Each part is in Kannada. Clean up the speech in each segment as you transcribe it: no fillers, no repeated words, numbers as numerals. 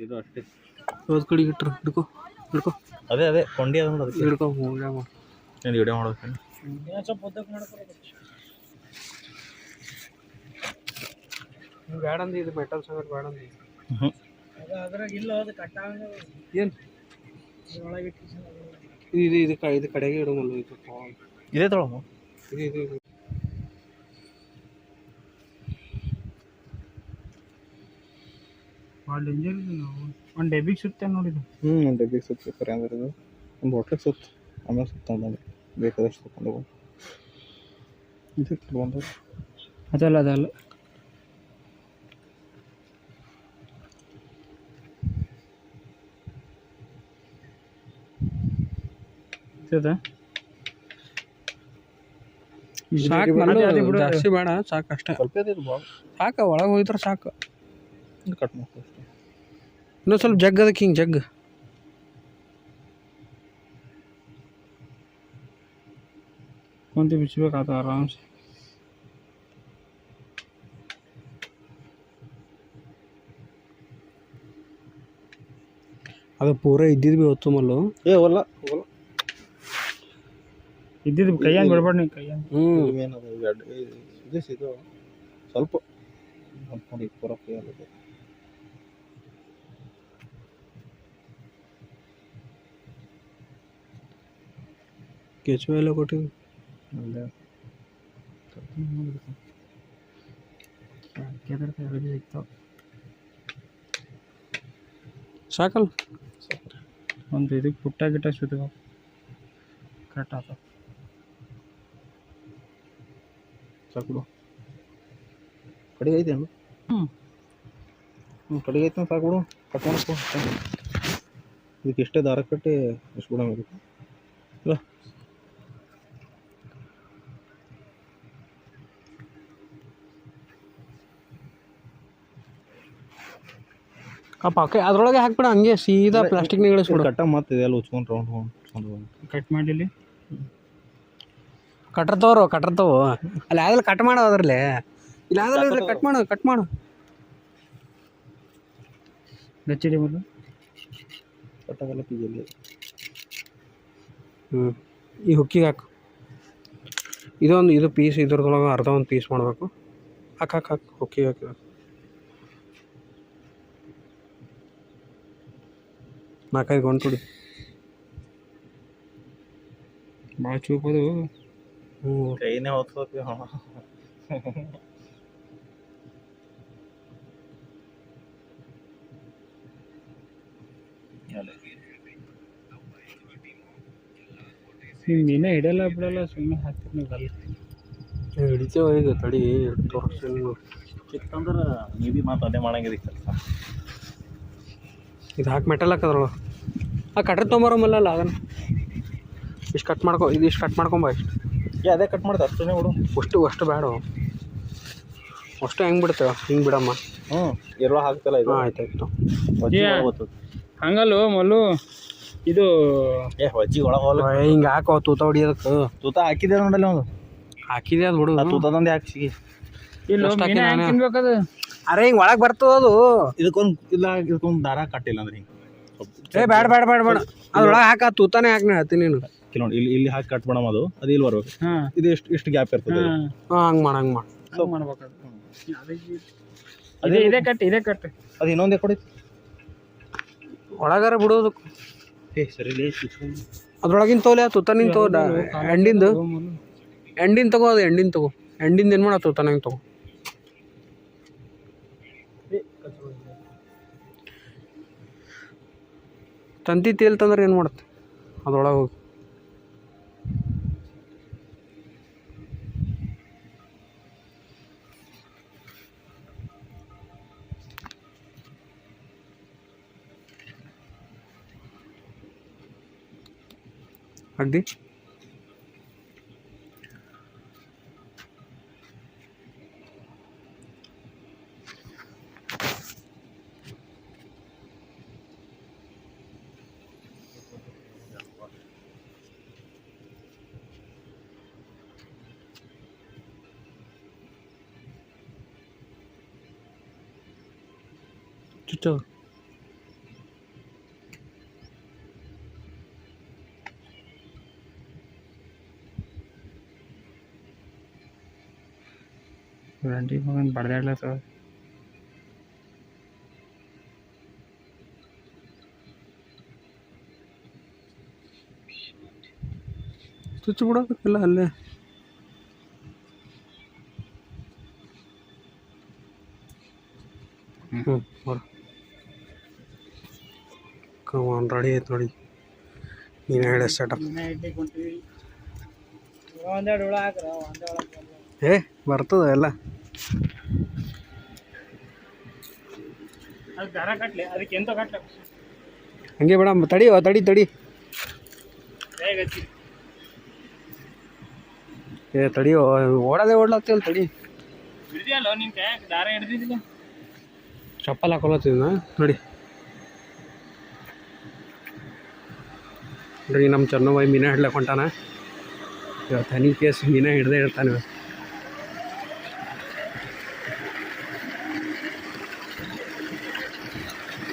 ಇದು ಅಷ್ಟೇ. ಹೋದ್ ಕಡೆಗೆ ಇಟ್ರು ಹಿಡ್ಕೊ ಹಿಡ್ಕೊ. ಅದೇ ಕೊಂಡಿ ಅದ ನೋಡಿ, ಅದಕ್ಕೆ ಹಿಡ್ಕೊ ವಿಡಿಯೋ ಮಾಡಿ. ಏನು ವಿಡಿಯೋ ಮಾಡ್ಬೇಕು? ನೀವು ಬೇಡ ಅಂದಿ, ಇದು ಮೆಟಲ್ ಸಂಗಟ್ ಬೇಡ ಅಂದಿ. ಅದ್ರಾಗ ಇಲ್ಲ, ಅದು ಕಟ್ಟ ಏನು ಒಳಗೆ ಇದು ಇದು ಇದು ಕಡೆಗೆ ಇಡೋಮಲ್ಲ. ಇದು ಇದೇ ತೊಗೊಳಮ್ಮ. ಇದು ಇದು ಭಾಳ ಡೇಂಜರ್ ಇದೆ. ನಾವು ಒಂದು ಡೆಬಿಗೆ ಸುತ್ತೆ ನೋಡಿದ್ದು. ಒಂದು ಡೆಬ್ಬಿಗೆ ಸುತ್ತ ಕರೆ ಅಂದ್ರೆ ಇದು ಒಂದು ಬಾಟ್ಲಿಗೆ ಸುತ್ತ, ಆಮೇಲೆ ಸುತ್ತಂದ್ರೆ ಬೇಕಾದಷ್ಟು ತಗೊಂಡು ಹೋಗಿ ಇದಕ್ಕೆ ಬಂದು ಅದಲ್ಲ ಅದಲ್ಲ ಸಾಕು, ಜಾಸ್ತಿ ಬೇಡ, ಸಾಕು ಅಷ್ಟೇ. ಸ್ವಲ್ಪ ಇದೆ ಭಾಳ ಸಾಕು, ಒಳಗೆ ಹೋಯ್ತಾರೆ ಸಾಕು. ಕಟ್ ಮಾಡ್ಕೊ ಅಷ್ಟೇ. ಇನ್ನೊಂದು ಸ್ವಲ್ಪ ಜಗ್ ಅದಕ್ಕೆ ಹಿಂಗೆ ಜಗ್ ಕುಂತು ಬಿಚ್ಚಬೇಕಾತ ಆರಾಮ್ಸೆ. ಅದು ಪೂರ ಇದ್ದಿದ್ದು ಭೀ ಹೊತ್ತು ಮಲ್ಲು. ಹೊಲ್ಲ ಹೋಗಲ್ಲ, ಇದ್ದಿದ್ದು ಕೈಯಂಗೆ ಬಿಡ್ಬೇಡ ನೀ ಕೈಯಂಗೆ. ಏನದು ಇದು ಸ್ವಲ್ಪ ನೋಡಿ ಪೂರ ಕೈಯಲ್ಲಿ ಕೆಚ್ಚು ಎಲ್ಲ ಕೊಟ್ಟಿವಿ. ಸಾಕಲ್ಲ, ಒಂದು ಇದಕ್ಕೆ ಪುಟ್ಟ ಗಿಟ್ಟ ಸುತ್ತ ಕರೆಕ್ಟ್ ಆತ. ಸಾಕು ಕಡೆಗೆ ಐತೆ ಅಲ್ಲ. ಕಡೆಗೆ ಐತೆ ಸಾಕು ಬಿಡು, ಕಟ್ ಮಾಡ್ಕೊ. ಇದಕ್ಕೆ ಎಷ್ಟೇ ದಾರ ಕಟ್ಟಿ ಎಷ್ಟು ಬಿಡ ಇಲ್ಲ. ಪಾಕೆ ಅದ್ರೊಳಗೆ ಹಾಕ್ಬಿಡ, ಹಂಗೆ ಸೀದಾ ಪ್ಲಾಸ್ಟಿಕ್ನಾಗ ಇಳಿಸ್ಬಿಡು. ಕಟ್ಟ ಮತ್ತೆ ಎಲ್ಲ ಉಚ್ಕೊಂಡು ರೌಂಡ್ ಕಟ್ ಮಾಡಿಲಿ. ಕಟ್ರತವು ಅಲ್ಲಿ ಯಾವ್ದಲ್ಲ ಕಟ್ ಮಾಡೋ ಅದ್ರಲ್ಲೇ ಇಲ್ಲ ಯಾವ್ದಲ್ಲ ಕಟ್ ಮಾಡು ಬೆಚ್ಚಿಡಿ ಮೊದಲು ಕಟ್ಟಾಗಲ್ಲ ಪೀಜಲ್ಲಿ. ಈ ಹುಕ್ಕಿಗೆ ಹಾಕು. ಇದು ಪೀಸ್ ಇದ್ರದೊಳಗೆ ಅರ್ಧ ಒಂದು ಪೀಸ್ ಮಾಡಬೇಕು. ಹಾಕು ಹುಕ್ಕಿಗೆ ಹಾಕಿ. ನಾಲ್ಕೈದು ಗೊಂಟುಡಿ ಭಾಳ ಚೂಪದು. ಕೈನೇ ಹೊತ್ಕೋತೀವಿ. ನೀನೇ ಹಿಡಿಯಲ್ಲ ಬಿಡಲ್ಲ, ಸುಮ್ಮನೆ ಹಾಕ್ತೀರಿ ನೀವು ಗಲ್ಲ. ಹಿಡಿತೇವ ಈಗ ತಡಿ ತೋರಿಸ್ತೀನಿ. ಚಿಕ್ಕಂದ್ರೆ ನೀ ಭೀ ಮಾತು ಅದೇ ಮಾಡಂಗಿರಿ ಕೆಲಸ. ಇದು ಹಾಕಿ ಮೆಟಲ್ ಹಾಕದ್ರೊಳಗೆ ಕಟ್ರೆ ತೊಗೊಂಬರಮಲ್ಲ ಅದನ್ನು ಇಷ್ಟು ಕಟ್ ಮಾಡ್ಕೊ. ಇಷ್ಟು ಕಟ್ ಮಾಡ್ಕೊಂಬ. ಇಷ್ಟು ಅದೇ ಕಟ್ ಮಾಡಿದೆ ಅಷ್ಟೇ ಬಿಡು. ಅಷ್ಟು ಬೇಡ, ಅಷ್ಟು ಹೆಂಗೆ ಬಿಡ್ತೇವೆ ಹಿಂಗೆ ಬಿಡಮ್ಮ. ಎಲ್ಲ ಹಾಕ್ತಲ್ಲ ಇದು. ಆಯ್ತಾಯ್ತು. ಹಂಗಲ್ವ ಮಲ್ಲು, ಇದು ಹೊಜ್ಜಿ ಒಳಗೆ ಹಿಂಗೆ ಹಾಕೋ ತೂತ ಹೊಡಿಯೋದಕ್ಕೆ. ತೂತ ಹಾಕಿದೆ ನೋಡಲ್ಲ ಒಂದು ಹಾಕಿದೆ ಅದು ಬಿಡು. ತೂತದಂದೆ ಹಾಕಿ ಇಲ್ಲ ತಿನ್ಬೇಕದು. ಅರೆ ಹಿಂಗೆ ಒಳಗೆ ಬರ್ತದ ಅದು. ಇದಕ್ಕೊಂದು ದಾರ ಕಟ್ಟಿಲ್ಲ ಅಂದ್ರೆ ಹಿಂಗೆ ಬೇಡ ಅದ್ರೊಳಗೆ ಹಾಕಿ ತೂತಾನೆ ಹಾಕಿ ಹೇಳ್ತೀನಿ ನೀನು. ನೋಡಿ ಇಲ್ಲಿ ಹಾಕಿ ಕಟ್ ಮಾಡಮ್. ಅದು ಇಲ್ಲಿ ಬರ್ಬೇಕು. ಇದು ಎಷ್ಟು ಗ್ಯಾಪ್ ಇರ್ತದೆ. ಹಂಗೆ ಮಾಡಿ ಮಾಡ್ಬೇಕು. ಇದೇ ಕಟ್ ಅದು ಇನ್ನೊಂದೇ ಕೊಡಿ ಒಳಗಾರ ಬಿಡೋದು. ಸರಿ ಅದ್ರೊಳಗಿನ ತೋಲೆ ತೂತಾನಿನ ತಗೋ. ಎಂಡಿನ ತಗೋ. ಅದು ಎಂಡಿಂದ ಏನು ಮಾಡ ತೂತಾನಂಗೆ ತಗೋ. ತಂತಿ ತೇಲ್ತಂದ್ರೆ ಏನು ಮಾಡುತ್ತೆ ಅದ್ರೊಳಗೆ ಹೋಗಿ. ಅಡ್ಡಿ ಚುಚ್ಚೋ. ರಂಡಿ ಮಗನ್ ಬಡ್ದಾಡ್ಲತ್ತವ. ಸ್ವಿಚ್ ಬಿಡೋದಕ್ಕಿಲ್ಲ ಅಲ್ಲೇ. ಕಮಾನ್ ರೆಡಿ ಆಯ್ತು ನೋಡಿ. ನೀನು ಹೇಳಿ ಸೆಟಪ್. ಏ ಬರ್ತದ ಎಲ್ಲ. ಅದು ದಾರ ಕಟ್ಲೆ, ಅದಕ್ಕೆ ಎಂತ ಕಟ್ಲೆ ಹಂಗೆ ಬೇಡ, ತಡಿ ತಡಿ. ಏ ತಡಿಯೋ, ಓಡಾಗ್ತಿಲ್ಲ ತಡಿ. ಹಿಡ್ದಿಯಲ್ಲ ನಿನ್ ಕೈ ದಾರ ಹಿಡ್ದಿದ್ದಿಲ್ಲ. ಚಪ್ಪಲ್ ಹಾಕೊಳತ್ತಿದ್ನ ನೋಡಿ. ನೋಡ್ರಿ ನಮ್ಮ ಚನ್ನಬಾಯಿ ಮೀನ ಹಿಡ್ಲಕ್ಕೆ ಹೊಂಟಾನ. ಇವತ್ತು ಹನಿ ಕೇಸ್ ಮೀನ ಹಿಡ್ದೇ ಇರ್ತಾನೆ.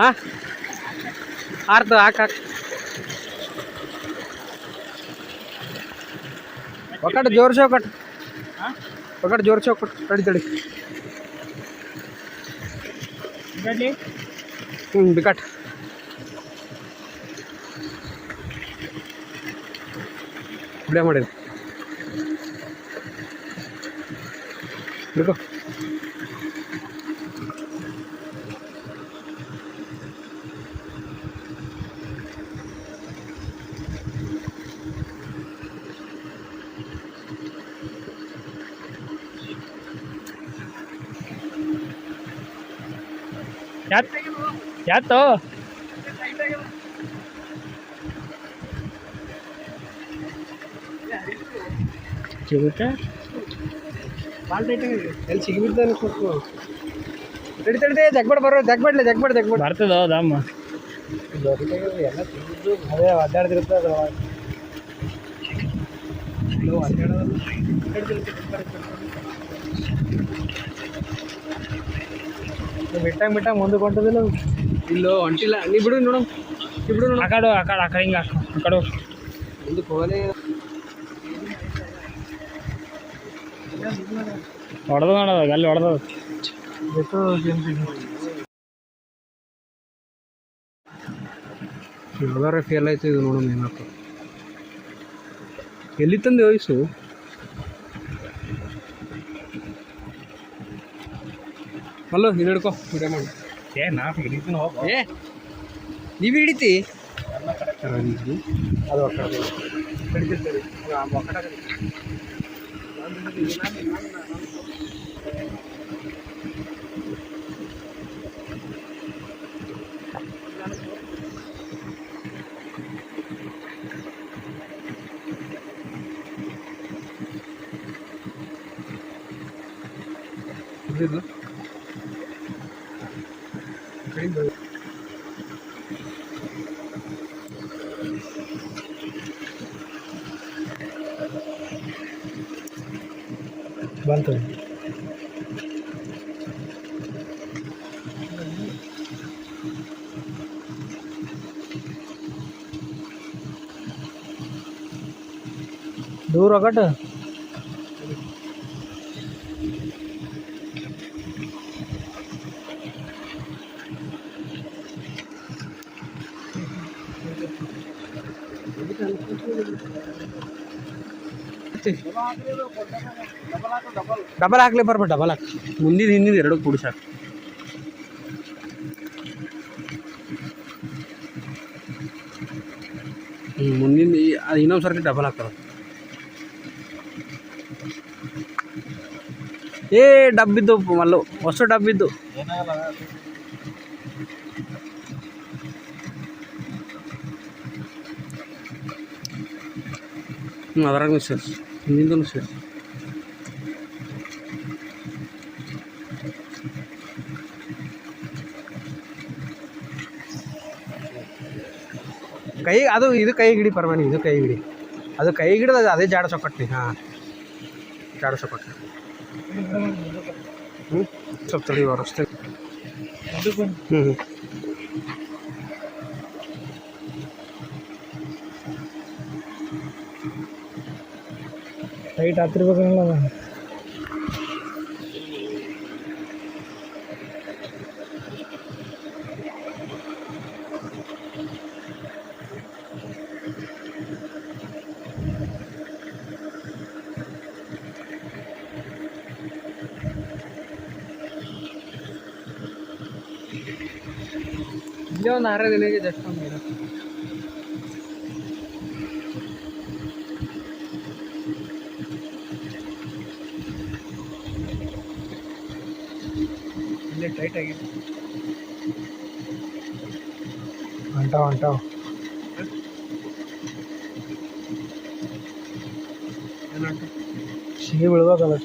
ಹಾಂ ಆರ್ತ ಹಾಕ ಒಕ್ಕಟ್ಟು ಜೋರ್ಸಿ ಒಕ್ಕಟ್ಟು ಜೋರ್ಸಿ ತಡಿ. ಬಿಕಟ್ ಬಿಡ ಮಾಡಿರಿ ಬಿಡ್ಕೋ. ಯಾತೋ ಸಿಗುತ್ತೆ ಎಲ್ಲಿ ಸಿಗಿಬಿದ್ದಾನೆ ಕೊಟ್ಟು. ತಡಿ ಜಗ್ಬಾಡ್ಲೆ ಬರ್ತದ ದಮ್ಮ. ಎಲ್ಲ ಸಿಗಿದ್ದು ಅದೇ ಅಡ್ಡಾಡ್ದಿರುತ್ತೆ. ಅದು ಬಿಟ್ಟಾಗ ಮುಂದೆ ಹೊಂಟದಿಲ್ಲ. ಇಲ್ಲೋ ಹೊಂಟಿಲ್ಲ. ನೀ ಬಿಡು ನೋಡು. ಆ ಕಡೆ ಹಿಂಗೆ ಹಾಕು. ಆ ಕಡೆ ಮುಂದಕ್ಕೆ ಹೋಗಲೇ. ಹೊಡೆದ ನೋಡೋದು ಅಲ್ಲಿ ಹೊಡೆದ. ಯಾವ್ದಾರ ಫೇಲ್ ಆಯ್ತು ಇದು ನೋಡೋಣ ಏನಪ್ಪ. ಎಲ್ಲಿ ತಂದೆ ವಯಸ್ಸು? ಅಲ್ಲೋ ಇದು ಹಿಡ್ಕೊ, ವಿಡಿಯೋ ಮಾಡಿ. ಏ ನೀವು ಹಿಡಿತಿ ಅದು ಹಿಡಿತಿರ್ತೀರಿ. ಬಂತು. ದೂರ ಆಗಟ ಡಬಲ್ ಹಾಕ್ಲಿ ಬರ್ಬೇಕು. ಡಬಲ್ ಹಾಕಿ ಮುಂದಿನ ಹಿಂದಿನ ಎರಡು ಕೂಡಿ ಸಾಕು. ಮುಂದಿನ ಇನ್ನೊಂದು ಸರ್ತಿ ಡಬಲ್ ಹಾಕ್ತಾರೆ. ಏ ಡಬ್ಬಿದ್ದು ಮಲ್ಲು, ಹೊಸ ಡಬ್ಬಿದ್ದು. ಅದ್ರಾಗ ಸೇರಿಸಿ, ಹಿಂದಿಂದೂ ಸೇರಿಸಿ. ಕೈ ಅದು ಇದು ಕೈ ಹಿಡಿ ಪರಮಾನಿ, ಇದು ಕೈ ಹಿಡಿ. ಅದು ಕೈ ಹಿಡಿದ ಅದೇ ಜಾಡ ಚೊಕ್ಕಟ್ಟಿ. ಹಾಂ ಜಾಡ ಚೊಕ್ಕಟ್ಟಿ. ಸ್ವಲ್ಪ ತಡಿ ಅಷ್ಟೇ. ಟೈಟ್ ಹತ್ತಿರ್ಬೇಕಲ್ಲ. ಇಲ್ಲೇ ಒಂದು 6 ದಿನ ಆಗಿದೆ ಜಸ್ಟ್ ಒಂದು ಇರೋದು. ಇಲ್ಲೇ ಟೈಟ್ ಆಗಿದೆ. ಹೊಂಟಾವ್ ಏನಂಟ ಸಿಹಿ ಬೀಳ್ಬೇಕಲ್ಲ.